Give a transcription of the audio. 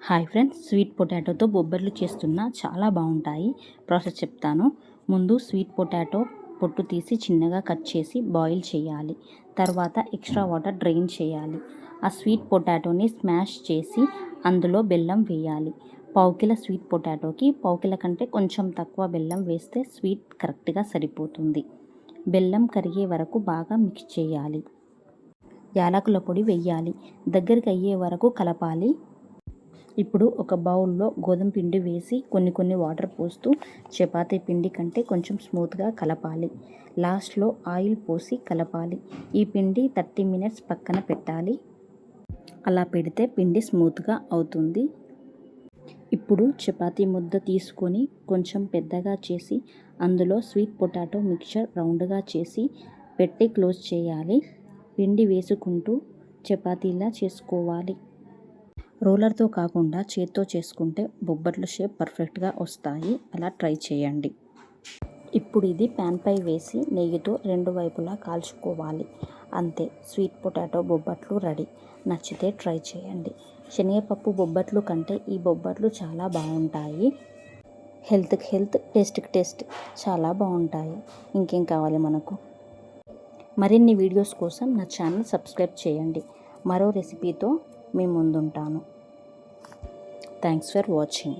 Hi friends, sweet పొటాటోతో బొబ్బర్లు చేస్తున్నా చాలా బాగుంటాయి. ప్రాసెస్ చెప్తాను. ముందు స్వీట్ పొటాటో పొట్టు తీసి చిన్నగా కట్ చేసి బాయిల్ చేయాలి. తర్వాత ఎక్స్ట్రా వాటర్ డ్రైన్ చేయాలి. ఆ స్వీట్ పొటాటోని స్మాష్ చేసి అందులో బెల్లం వేయాలి. పావుకిల స్వీట్ పొటాటోకి పావుకిల కంటే కొంచెం తక్కువ బెల్లం వేస్తే స్వీట్ కరెక్ట్గా సరిపోతుంది. బెల్లం కరిగే వరకు బాగా మిక్స్ చేయాలి. యాలకుల పొడి వేయాలి. దగ్గరికి అయ్యే వరకు కలపాలి. ఇప్పుడు ఒక బౌల్లో గోధుమ పిండి వేసి కొన్ని వాటర్ పోస్తూ చపాతీ పిండి కంటే కొంచెం స్మూత్గా కలపాలి. లాస్ట్లో ఆయిల్ పోసి కలపాలి. ఈ పిండి 30 మినిట్స్ పక్కన పెట్టాలి. అలా పెడితే పిండి స్మూత్గా అవుతుంది. ఇప్పుడు చపాతీ ముద్ద తీసుకొని కొంచెం పెద్దగా చేసి అందులో స్వీట్ పొటాటో మిక్చర్ రౌండ్గా చేసి పెట్టి క్లోజ్ చేయాలి. పిండి వేసుకుంటూ చపాతీలా చేసుకోవాలి. రోలర్తో కాకుండా చేత్తో చేసుకుంటే బొబ్బట్ల షేప్ పర్ఫెక్ట్గా వస్తాయి. అలా ట్రై చేయండి. ఇప్పుడు ఇది ప్యాన్పై వేసి నెయ్యితో 2 వైపులా కాల్చుకోవాలి. అంతే, స్వీట్ పొటాటో బొబ్బట్లు రెడీ. నచ్చితే ట్రై చేయండి. శనగపప్పు బొబ్బట్లు కంటే ఈ బొబ్బట్లు చాలా బాగుంటాయి. హెల్త్కి హెల్త్, టేస్ట్కి టేస్ట్, చాలా బాగుంటాయి. ఇంకేం కావాలి మనకు? మరిన్ని వీడియోస్ కోసం నా ఛానల్ సబ్స్క్రైబ్ చేయండి. మరో రెసిపీతో మీ ముందుంటాను. Thanks for watching.